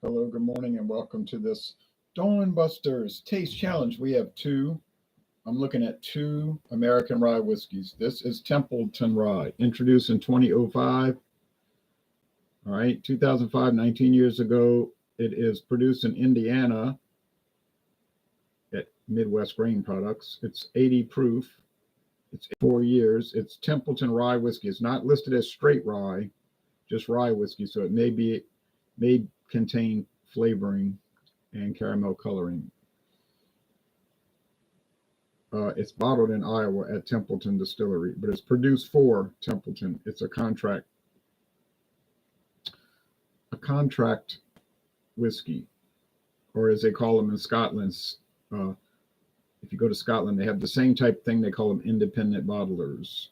Hello, good morning, and welcome to this Dawn Busters Taste Challenge. We have I'm looking at two American rye whiskeys. This is Templeton Rye, introduced in 2005. All right, 2005, 19 years ago. It is produced in Indiana at Midwest Grain Products. It's 80 proof. It's 4 years. It's Templeton Rye whiskey. It's not listed as straight rye, just rye whiskey. So it may contain flavoring and caramel coloring. It's bottled in Iowa at Templeton Distillery, but it's produced for Templeton. It's a contract whiskey, or as they call them in Scotland. If you go to Scotland, they have the same type thing. They call them independent bottlers.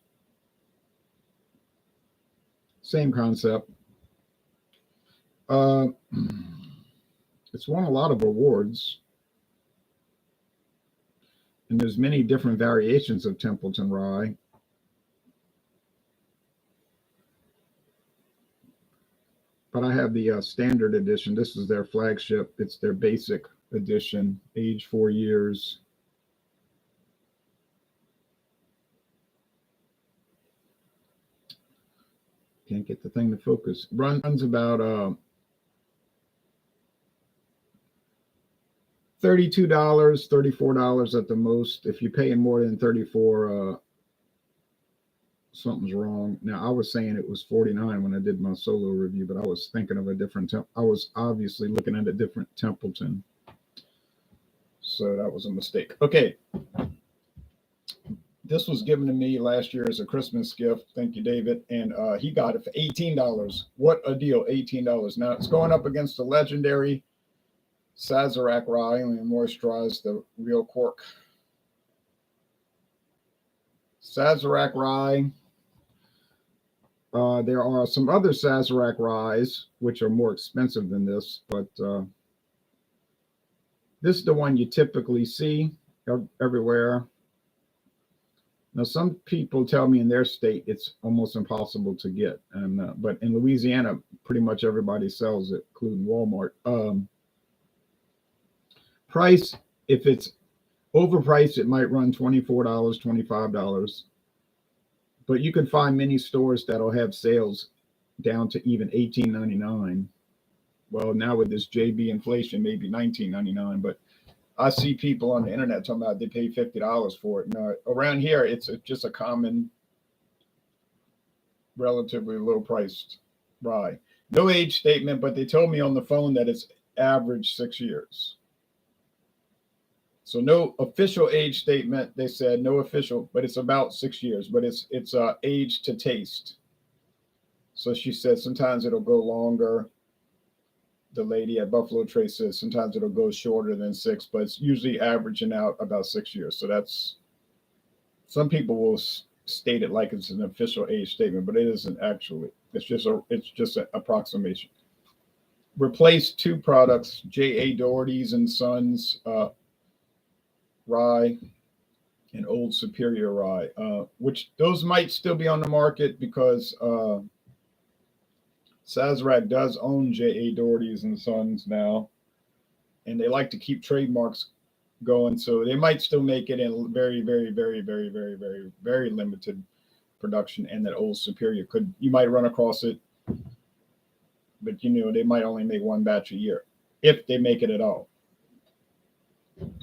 Same concept. It's won a lot of awards, and there's many different variations of Templeton Rye. But I have the standard edition. This is their flagship. It's their basic edition, age 4 years. Can't get the thing to focus. Runs about $32, $34 at the most. If you're paying more than $34, something's wrong. Now, I was saying it was $49 when I did my solo review, but I was thinking of a different I was obviously looking at a different Templeton. So that was a mistake. Okay. This was given to me last year as a Christmas gift. Thank you, David. And he got it for $18. What a deal, $18. Now, it's going up against the legendary Sazerac Rye, and moisturize the real cork. Sazerac Rye. There are some other Sazerac Ryes, which are more expensive than this, but this is the one you typically see everywhere. Now, some people tell me in their state it's almost impossible to get, but in Louisiana, pretty much everybody sells it, including Walmart. Price, if it's overpriced, it might run $24, $25. But you can find many stores that'll have sales down to even $18.99. Well, now with this JB inflation, maybe $19.99. But I see people on the internet talking about they pay $50 for it. Now, around here, it's just a common, relatively low-priced rye. No age statement, but they told me on the phone that it's average 6 years. So no official age statement. They said no official, but it's about 6 years. But it's age to taste. So she said sometimes it'll go longer. The lady at Buffalo Trace says sometimes it'll go shorter than 6, but it's usually averaging out about 6 years. So that's, some people will state it like it's an official age statement, but it isn't actually. It's just an approximation. Replaced two products, J.A. Doherty's and Sons Rye and Old Superior Rye, which those might still be on the market because Sazerac does own J.A. Doherty's and Sons now, and they like to keep trademarks going, so they might still make it in very, very, very, very, very, very, very limited production. And that Old Superior you might run across it, but they might only make one batch a year if they make it at all.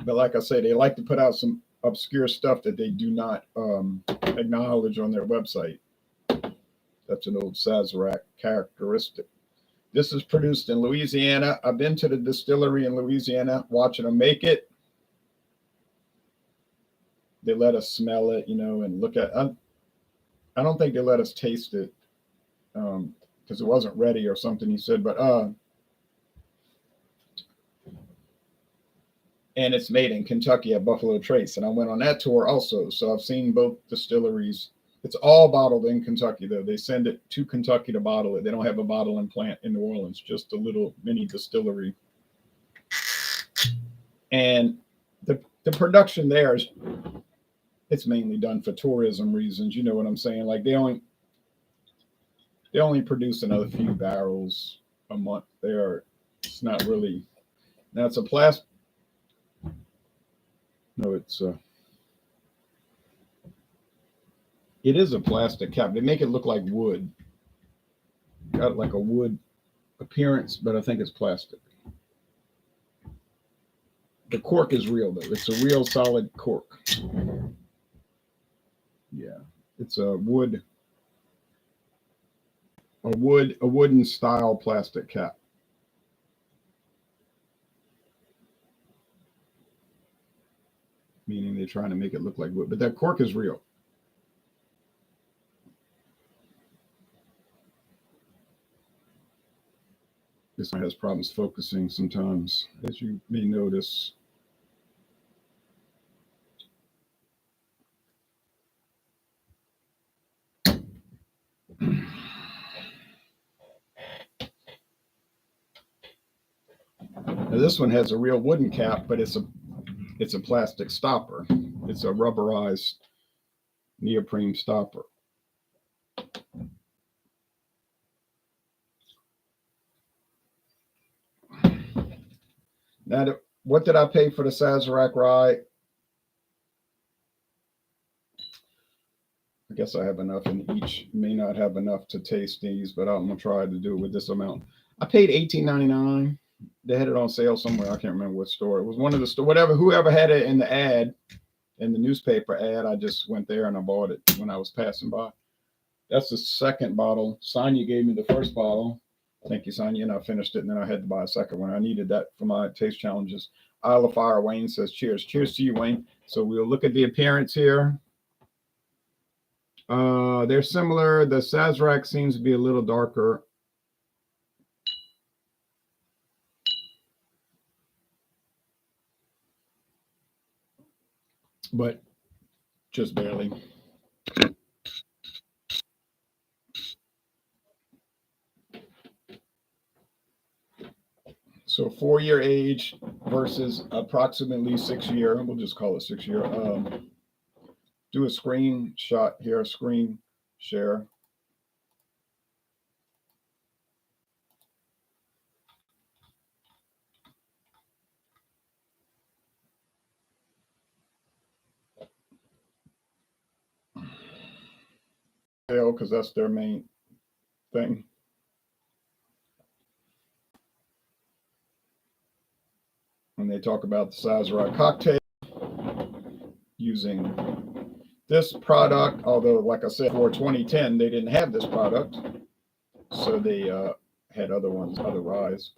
But like I say, they like to put out some obscure stuff that they do not acknowledge on their website. That's an old Sazerac characteristic. This is produced in Louisiana. I've been to the distillery in Louisiana watching them make it. They let us smell it, and look at it. I don't think they let us taste it because it wasn't ready or something, he said. But and it's made in Kentucky at Buffalo Trace. And I went on that tour also. So I've seen both distilleries. It's all bottled in Kentucky, though. They send it to Kentucky to bottle it. They don't have a bottling plant in New Orleans, just a little mini distillery. And the production there it's mainly done for tourism reasons. You know what I'm saying? Like they only produce another few barrels a month there. It's not really. Now it's a plastic. No, it is a plastic cap. They make it look like wood. Got like a wood appearance, but I think it's plastic. The cork is real though. It's a real solid cork. Yeah, it's a wooden style plastic cap. Meaning they're trying to make it look like wood, but that cork is real. This one has problems focusing sometimes, as you may notice. Now this one has a real wooden cap, but it's a plastic stopper. It's a rubberized neoprene stopper. Now, what did I pay for the Sazerac Rye? I guess I have enough in each. May not have enough to taste these, but I'm gonna try to do it with this amount. I paid $18.99. They had it on sale somewhere. I can't remember what store. It was one of the store. Whoever had it in the ad, in the newspaper ad. I just went there and I bought it when I was passing by. That's the second bottle. Sonia gave me the first bottle. Thank you, Sonia. And I finished it, and then I had to buy a second one. I needed that for my taste challenges. Isle of Fire, Wayne says, cheers. Cheers to you, Wayne. So we'll look at the appearance here. They're similar. The Sazerac seems to be a little darker. But just barely. So 4-year age versus approximately 6-year. We'll just call it 6-year. Do a screenshot here, screen share. Because that's their main thing. When they talk about the Sazerac cocktail, using this product, although like I said, for 2010 they didn't have this product, so they had other ones, other ryes.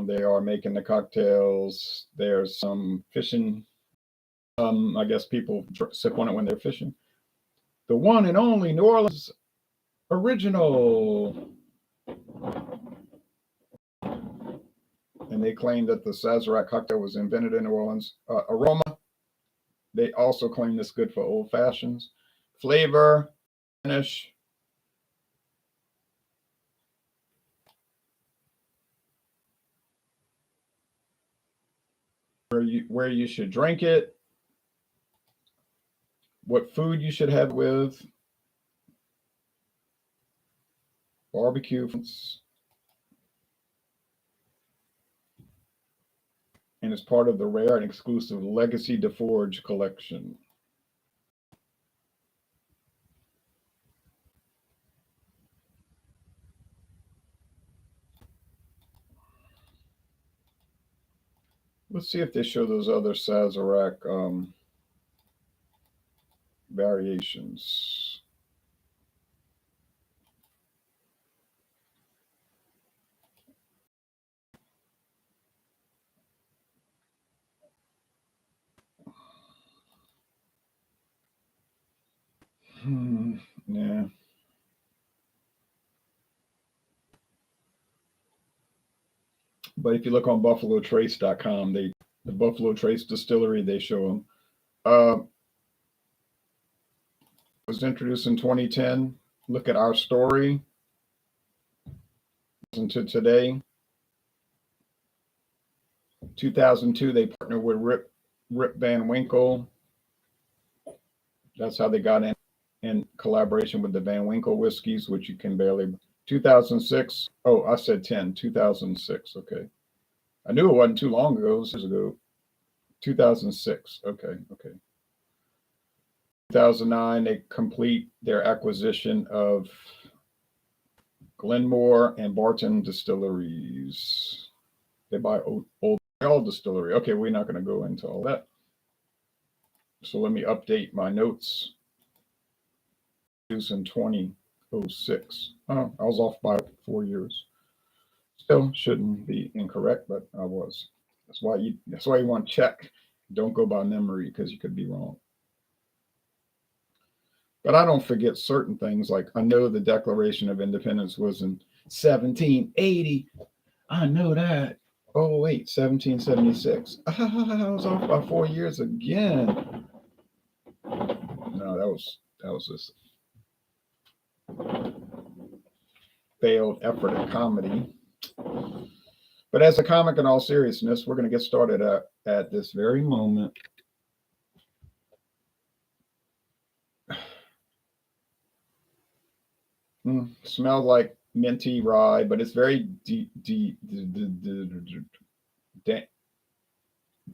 They are making the cocktails. There's some fishing. I guess people sip on it when they're fishing. The one and only New Orleans original. And they claim that the Sazerac cocktail was invented in New Orleans. Aroma, they also claim it's good for old fashions. Flavor, finish. Where you should drink it. What food you should have with. Barbecue. And it's part of the rare and exclusive Legacy de Forge collection. Let's see if they show those other Sazerac variations. Yeah. But if you look on buffalotrace.com, the Buffalo Trace Distillery, they show them. Was introduced in 2010. Look at our story. Listen to today. 2002, they partnered with Rip Van Winkle. That's how they got in collaboration with the Van Winkle whiskies, which you can barely 2006. Oh, I said 10. 2006. Okay. I knew it wasn't too long ago. This is ago. 2006. Okay. Okay. 2009, they complete their acquisition of Glenmore and Barton distilleries. They buy Old Hell Distillery. Okay, we're not going to go into all that. So let me update my notes. In 2006. Oh, I was off by 4 years. Still shouldn't be incorrect, but I was. That's why you want to check. Don't go by memory because you could be wrong. But I don't forget certain things. Like I know the Declaration of Independence was in 1780. I know that. Oh wait, 1776. I was off by 4 years again. No, that was this failed effort at comedy. But as a comic, in all seriousness, we're going to get started at this very moment. Smells like minty rye, but it's very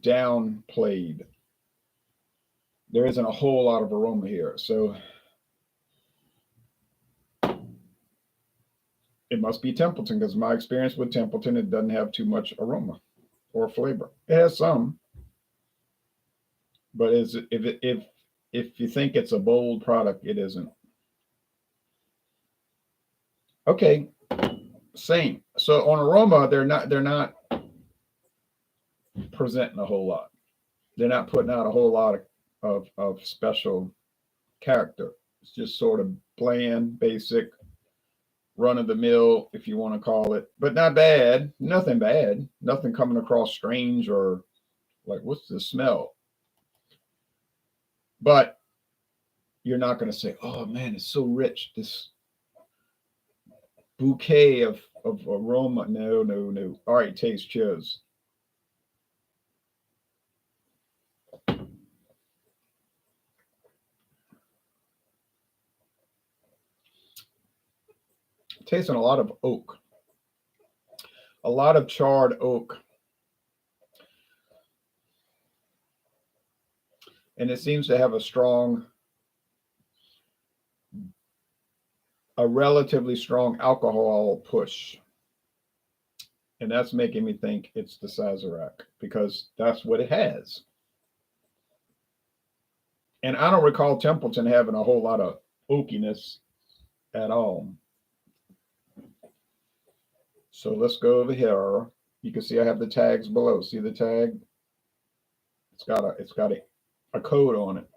downplayed. There isn't a whole lot of aroma here, so it must be Templeton because my experience with Templeton, it doesn't have too much aroma or flavor. It has some, but if you think it's a bold product, it isn't. Okay, same. So on aroma, they're not presenting a whole lot. They're not putting out a whole lot of special character. It's just sort of bland, basic, run of the mill, if you want to call it, but not bad. Nothing bad. Nothing coming across strange or like, what's the smell? But you're not going to say, oh man, it's so rich. This bouquet of aroma. No, no, no. All right, taste. Cheers. Tasting a lot of oak, a lot of charred oak. And it seems to have a relatively strong alcohol push. And that's making me think it's the Sazerac because that's what it has. And I don't recall Templeton having a whole lot of oakiness at all. So let's go over here. You can see I have the tags below. See the tag? It's got a code on it.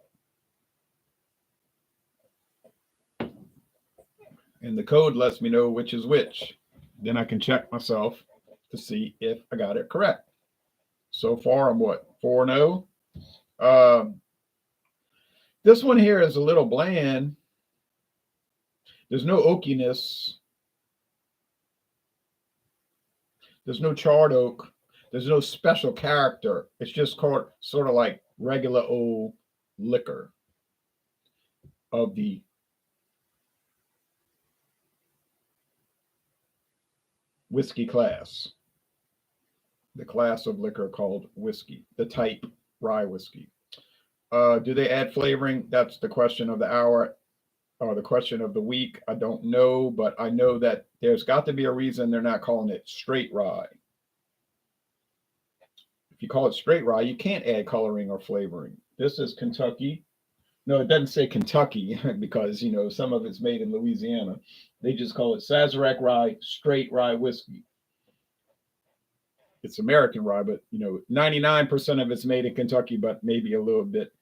And the code lets me know which is which. Then I can check myself to see if I got it correct. So far, I'm what? 4-0. This one here is a little bland. There's no oakiness. There's no charred oak. There's no special character. It's just called sort of like regular old liquor of the whiskey class. The class of liquor called whiskey, the type rye whiskey. Do they add flavoring? That's the question of the hour or the question of the week. I don't know, but I know that there's got to be a reason they're not calling it straight rye. If you call it straight rye, you can't add coloring or flavoring. This is Kentucky. No, it doesn't say Kentucky because, some of it's made in Louisiana. They just call it Sazerac Rye, straight rye whiskey. It's American rye, but, 99% of it's made in Kentucky, but maybe a little bit.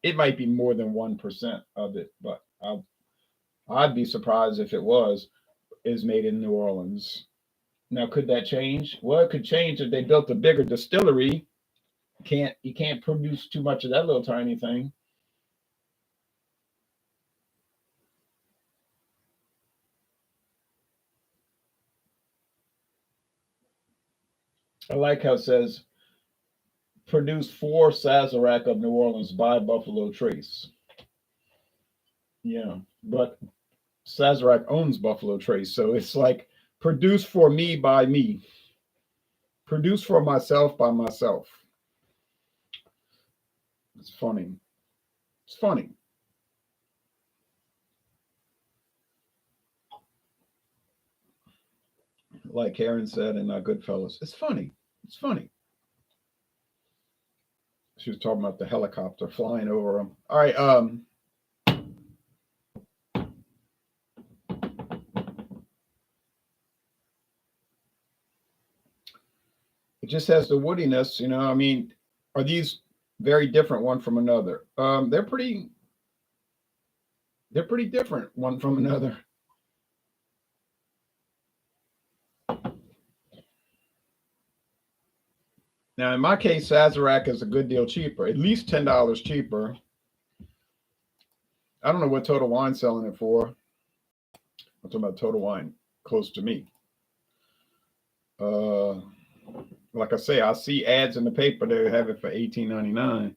It might be more than 1% of it, but I'd be surprised if it is made in New Orleans. Now, could that change? Well, it could change if they built a bigger distillery. You can't produce too much of that little tiny thing. I like how it says, produce 4 Sazerac of New Orleans by Buffalo Trace. Yeah, but Sazerac owns Buffalo Trace, so it's like produced for me by me, produced for myself by myself. It's funny. It's funny. Like Karen said in Goodfellas, it's funny. It's funny. She was talking about the helicopter flying over them. All right. It just has the woodiness, you know. I mean, are these very different one from another? They're pretty different one from another. Now, in my case, Sazerac is a good deal cheaper, at least $10 cheaper. I don't know what Total Wine's selling it for. I'm talking about Total Wine close to me. Like I say, I see ads in the paper. They have it for $18.99.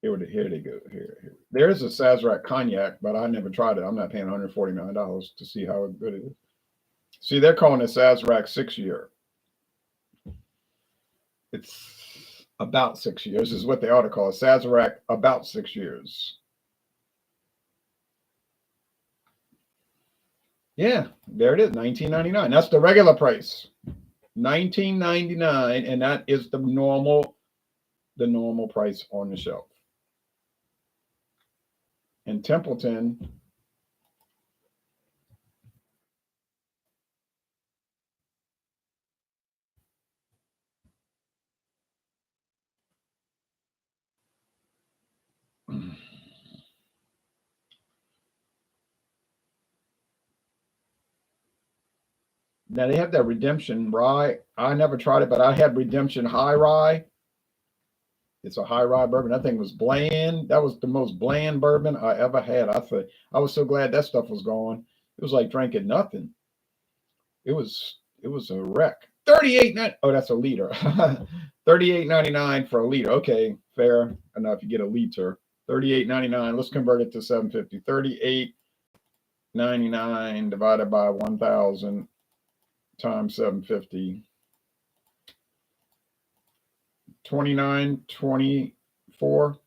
Here they go. Here. There is a Sazerac cognac, but I never tried it. I'm not paying $149 to see how good it is. See, they're calling it Sazerac 6-year. It's about 6 years is what they ought to call it. Sazerac about 6 years. Yeah, there it is, $19.99. That's the regular price, $19.99, and that is the normal price on the shelf. And Templeton, now they have that Redemption Rye. I never tried it, but I had Redemption High Rye. It's a high rye bourbon. That thing was bland. That was the most bland bourbon I ever had. I was so glad that stuff was gone. It was like drinking nothing. It was a wreck. 38.9. Oh, that's a liter. 38.99 for a liter. Okay, fair enough. You get a liter. 38.99. Let's convert it to 750. 38.99 divided by 1,000 times 750. 29.24.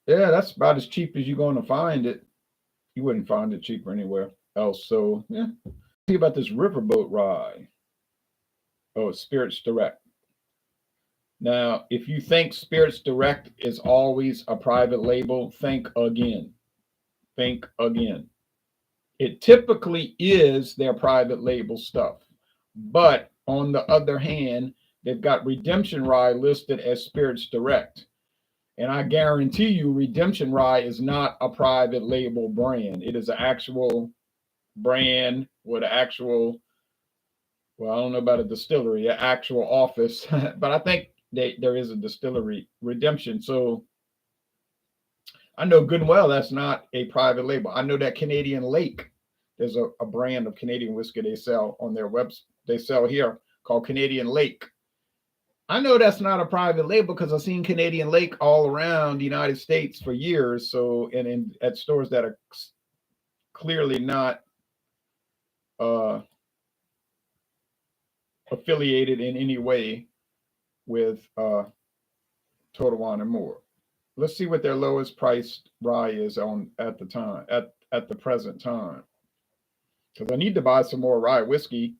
Yeah, that's about as cheap as you're going to find it. You wouldn't find it cheaper anywhere else. So yeah. See about this Riverboat Rye. Oh, it's Spirits Direct. Now, if you think Spirits Direct is always a private label, think again. Think again. It typically is their private label stuff. But on the other hand, they've got Redemption Rye listed as Spirits Direct. And I guarantee you, Redemption Rye is not a private label brand. It is an actual brand with an actual, well, I don't know about a distillery, an actual office. But I think there is a distillery, Redemption. So I know good and well that's not a private label. I know that Canadian Lake, there's a brand of Canadian whiskey they sell on their website. They sell here called Canadian Lake. I know that's not a private label because I've seen Canadian Lake all around the United States for years. So, and at stores that are clearly not affiliated in any way with Total Wine and More. Let's see what their lowest priced rye is on at the time, at the present time. Because I need to buy some more rye whiskey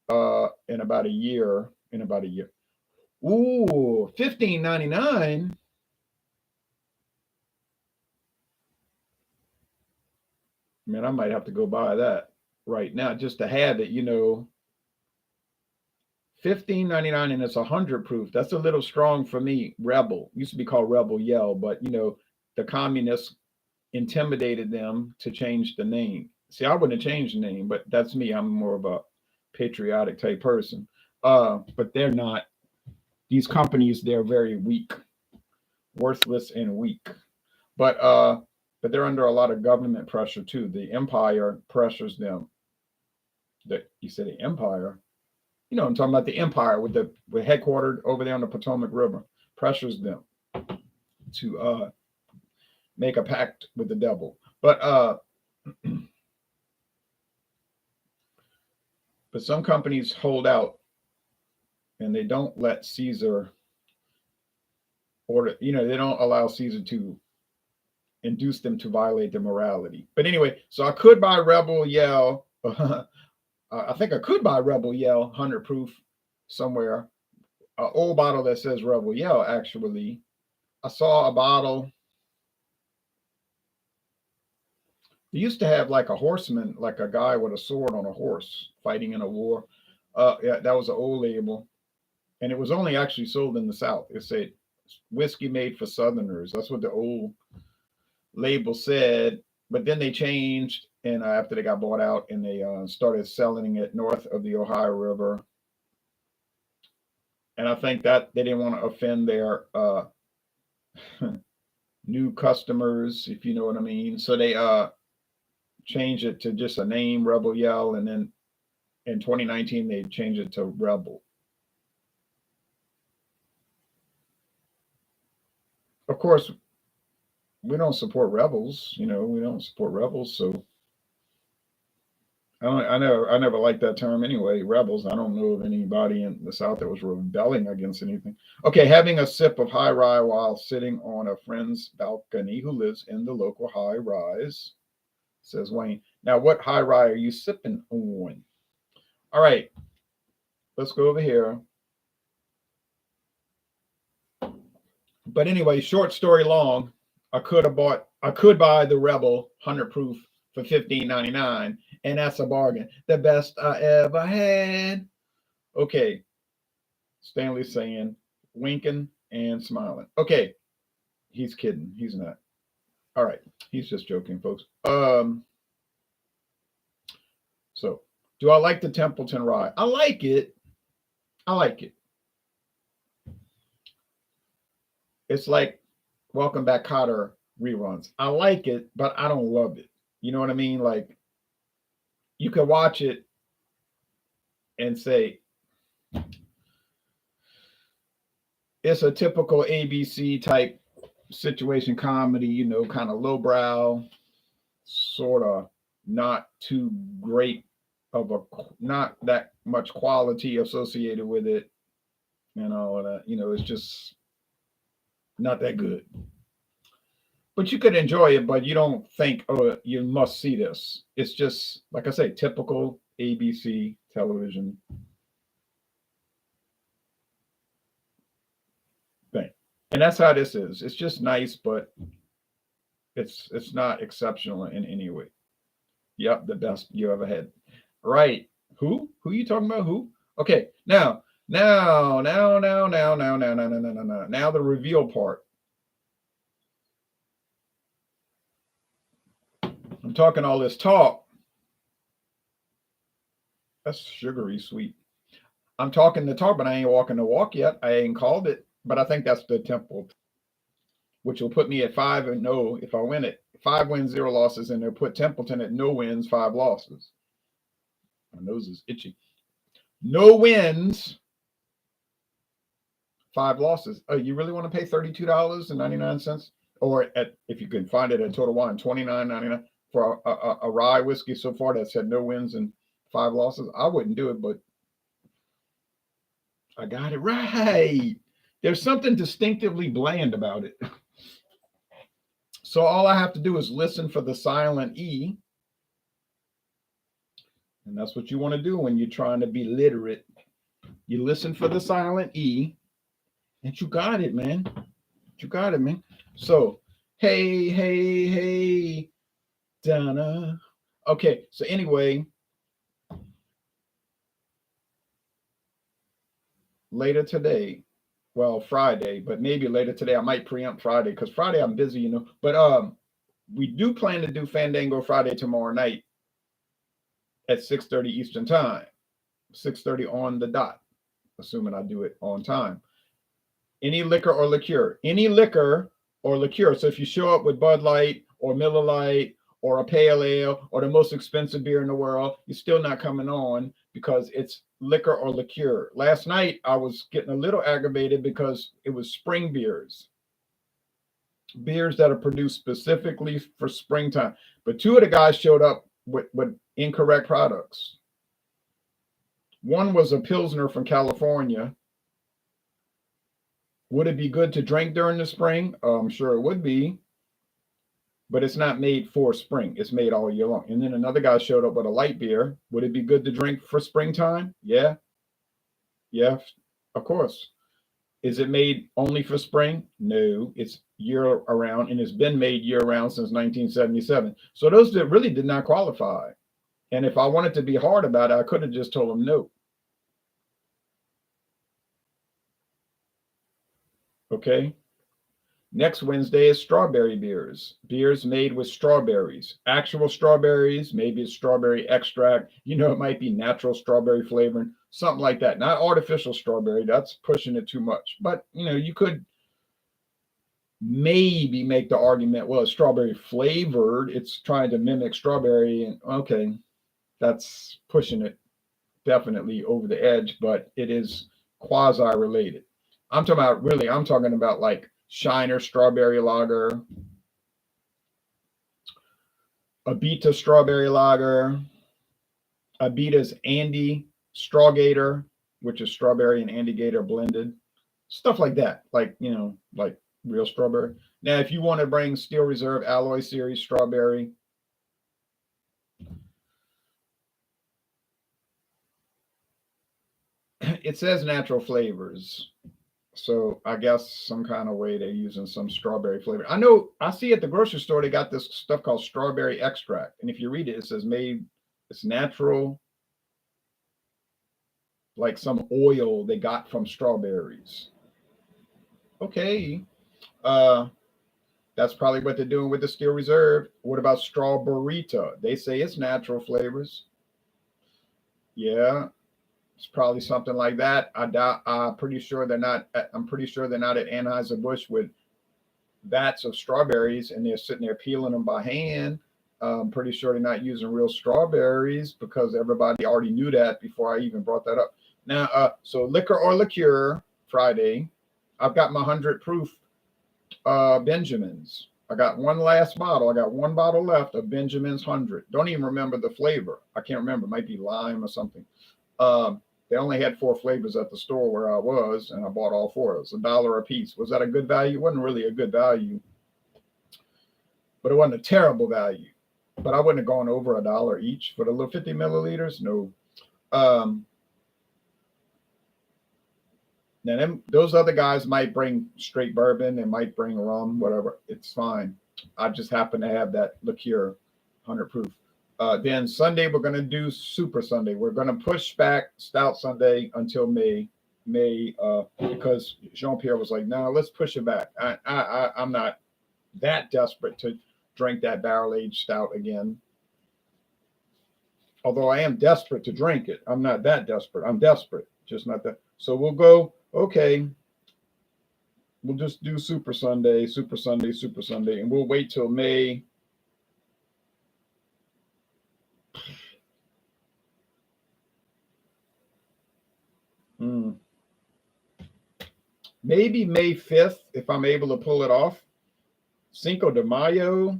in about a year. Ooh, $15.99. Man, I might have to go buy that right now just to have it, you know. $15.99, and it's 100 proof. That's a little strong for me. Rebel used to be called Rebel Yell, but you know, the communists intimidated them to change the name. See, I wouldn't have changed the name, but that's me. I'm more of a patriotic type person. But they're not. These companies, they're very weak, worthless and weak. But they're under a lot of government pressure too. The empire pressures them. You said the empire. You know, I'm talking about the empire with headquartered over there on the Potomac River, pressures them. to make a pact with the devil. But but some companies hold out and they don't let Caesar order, they don't allow Caesar to induce them to violate their morality. But anyway, so I could buy Rebel Yell. I think I could buy Rebel Yell 100 proof somewhere. An old bottle that says Rebel Yell, actually. I saw a bottle. They used to have like a horseman, like a guy with a sword on a horse fighting in a war. Yeah, that was an old label. And it was only actually sold in the South. It said whiskey made for Southerners. That's what the old label said. But then they changed, and after they got bought out, and they started selling it north of the Ohio River. And I think that they didn't want to offend their new customers, if you know what I mean. So they changed it to just a name, Rebel Yell, and then in 2019 they changed it to Rebel. Of course, we don't support rebels. We don't support rebels. So I never liked that term anyway. Rebels. I don't know of anybody in the South that was rebelling against anything. Okay, having a sip of high rye while sitting on a friend's balcony who lives in the local high rise, says Wayne. Now, what high rye are you sipping on? All right, let's go over here. But anyway, short story long, I could buy the Rebel 100 proof for $15.99, and that's a bargain. The best I ever had. Okay, Stanley's saying, winking and smiling. Okay, he's kidding. He's not. All right, he's just joking, folks. So, do I like the Templeton Rye? I like it. It's like Welcome Back Kotter reruns. I like it, but I don't love it. You know what I mean? Like, you can watch it and say, it's a typical ABC type situation comedy, kind of lowbrow, sort of not too great not that much quality associated with it, and all of that. It's just not that good. But you could enjoy it, but you don't think, oh, you must see this. It's just, like I say, typical ABC television thing. And that's how this is. It's just nice, but it's not exceptional in any way. Yep, the best you ever had. Right. Who you talking about? Who? Okay, now the reveal part. I'm talking all this talk. That's sugary sweet. I'm talking the talk, but I ain't walking the walk yet. I ain't called it, but I think that's the Temple, which will put me at 5-0 if I win it. 5 wins, 0 losses, and they'll put Templeton at no wins, 5 losses. My nose is itchy. No wins, 5 losses. Oh, you really want to pay $32.99? Or if you can find it at Total Wine, $29.99 for a rye whiskey so far that's had no wins and 5 losses? I wouldn't do it, but I got it right. There's something distinctively bland about it. So all I have to do is listen for the silent E. And that's what you want to do when you're trying to be literate. You listen for the silent E. And you got it, man. You got it, man. So, hey, Donna. Okay, so anyway, later today, well, Friday, but maybe later today, I might preempt Friday because Friday I'm busy, But we do plan to do Fandango Friday tomorrow night at 6:30 Eastern Time, 6:30 on the dot, assuming I do it on time. Any liquor or liqueur. So if you show up with Bud Light or Miller Lite or a pale ale or the most expensive beer in the world, you're still not coming on because it's liquor or liqueur. Last night, I was getting a little aggravated because it was spring beers. beers that are produced specifically for springtime. But two of the guys showed up with incorrect products. One was a Pilsner from California. Would it be good to drink during the spring? I'm sure it would be, but it's not made for spring. It's made all year long. And then another guy showed up with a light beer. Would it be good to drink for springtime? Yeah. Yeah, of course. Is it made only for spring? No, it's year around, and it's been made year round since 1977. So those that really did not qualify. And if I wanted to be hard about it, I could have just told them no. Okay. Next Wednesday is strawberry beers. Beers made with strawberries, actual strawberries, maybe it's strawberry extract. It might be natural strawberry flavoring, something like that. Not artificial strawberry. That's pushing it too much. But, you could maybe make the argument, well, it's strawberry flavored. It's trying to mimic strawberry. And okay, that's pushing it definitely over the edge, but it is quasi related. I'm talking about like Shiner strawberry lager, Abita strawberry lager, Abita's Andy Strawgator, which is strawberry and Andy Gator blended, stuff like that. Like, like real strawberry. Now, if you want to bring Steel Reserve Alloy Series strawberry, it says natural flavors. So I guess some kind of way they're using some strawberry flavor. I see at the grocery store, they got this stuff called strawberry extract. And if you read it, it says it's natural, like some oil they got from strawberries. Okay. That's probably what they're doing with the Steel Reserve. What about Strawberryta? They say it's natural flavors. Yeah, it's probably something like that. I'm pretty sure they're not at Anheuser-Busch with vats of strawberries and they're sitting there peeling them by hand. I'm pretty sure they're not using real strawberries because everybody already knew that before I even brought that up. Now, so liquor or liqueur Friday. I've got my 100 proof Benjamin's. I got one last bottle. I got one bottle left of Benjamin's 100. Don't even remember the flavor. I can't remember. It might be lime or something. They only had 4 flavors at the store where I was, and I bought all 4. It was $1 a piece. Was that a good value? It wasn't really a good value, but it wasn't a terrible value. But I wouldn't have gone over $1 each for the little 50 milliliters. No. Now, those other guys might bring straight bourbon. They might bring rum, whatever. It's fine. I just happen to have that liqueur, 100 proof. Then Sunday, we're going to do Super Sunday. We're going to push back Stout Sunday until May, because Jean-Pierre was like, no, let's push it back. I'm not that desperate to drink that barrel-aged stout again. Although I am desperate to drink it. I'm not that desperate. I'm desperate, just not that. So we'll go, okay, we'll just do Super Sunday, and we'll wait till May. Maybe May 5th, if I'm able to pull it off. Cinco de Mayo.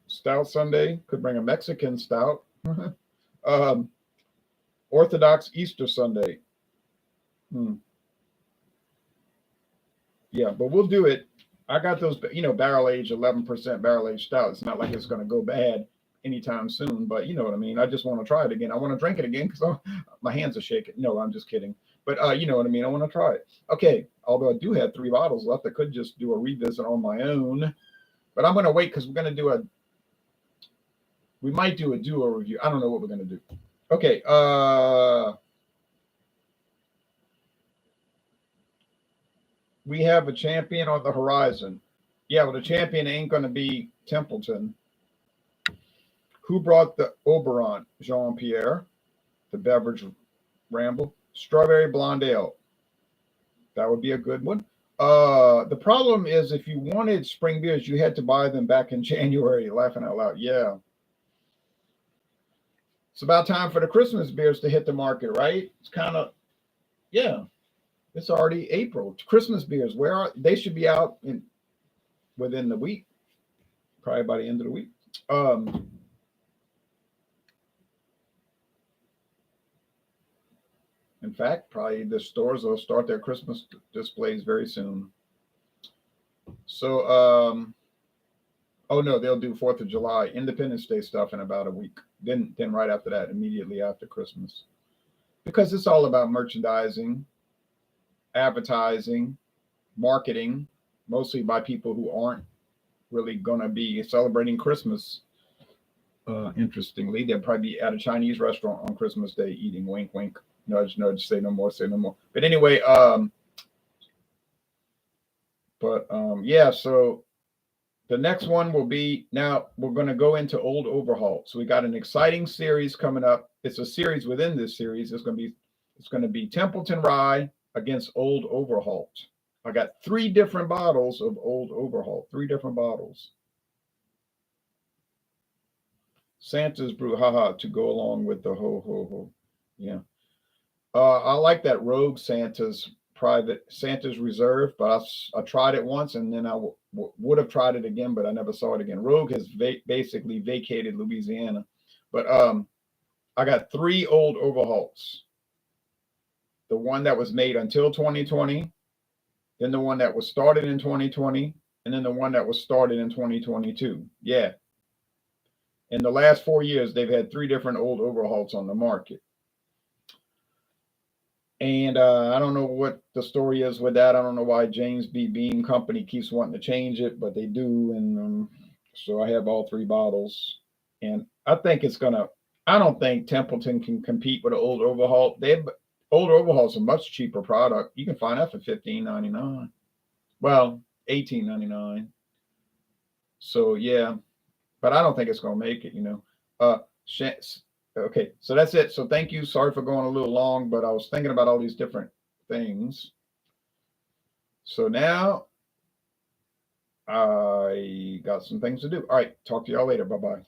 Stout Sunday. Could bring a Mexican stout. Orthodox Easter Sunday. Yeah, but we'll do it. I got those, barrel aged 11% barrel aged stout. It's not like it's going to go bad anytime soon, but you know what I mean. I just want to try it again. I want to drink it again because my hands are shaking. No, I'm just kidding. But you know what I mean. I want to try it. Okay. Although I do have 3 bottles left, I could just do a revisit on my own. But I'm going to wait because we're going to do we might do a duo review. I don't know what we're going to do. Okay. We have a champion on the horizon. Yeah, well, the champion ain't going to be Templeton. Who brought the Oberon? Jean-Pierre. The beverage ramble. Strawberry blonde ale. That would be a good one. The problem is if you wanted spring beers, you had to buy them back in January. Laughing out loud. Yeah. It's about time for the Christmas beers to hit the market, right? It's kind of, yeah. It's already April. Christmas beers, where are they? Should be out within the week, probably by the end of the week. Um, in fact, probably the stores will start their Christmas displays very soon. So, oh no, they'll do Fourth of July, Independence Day stuff in about a week. Then right after that, immediately after Christmas, because it's all about merchandising, advertising, marketing, mostly by people who aren't really going to be celebrating Christmas. Interestingly, they'll probably be at a Chinese restaurant on Christmas Day eating. Wink, wink. Nudge, nudge. Say no more. Say no more. But anyway, yeah. So the next one will be, now we're going to go into Old Overhaul. So we got an exciting series coming up. It's a series within this series. It's going to be Templeton Rye against Old Overhaul. I got 3 different bottles of Old Overhaul. 3 different bottles. Santa's brew, haha, to go along with the ho ho ho. Yeah. I like that Rogue Santa's Reserve, but I tried it once, and then I would have tried it again, but I never saw it again. Rogue has basically vacated Louisiana, but I got 3 Old Overhauls. The one that was made until 2020, then the one that was started in 2020, and then the one that was started in 2022. Yeah. In the last 4 years, they've had 3 different Old Overhauls on the market. And I don't know what the story is with that. I don't know why James B. Beam Company keeps wanting to change it, but they do. And so I have all 3 bottles. And I think I don't think Templeton can compete with an Old Overhaul. Old Overhaul's a much cheaper product. You can find that for $15.99. Well, $18.99. So yeah, but I don't think it's going to make it. Okay, so that's it. So thank you. Sorry for going a little long, but I was thinking about all these different things. So now I got some things to do. All right, talk to y'all later. Bye-bye.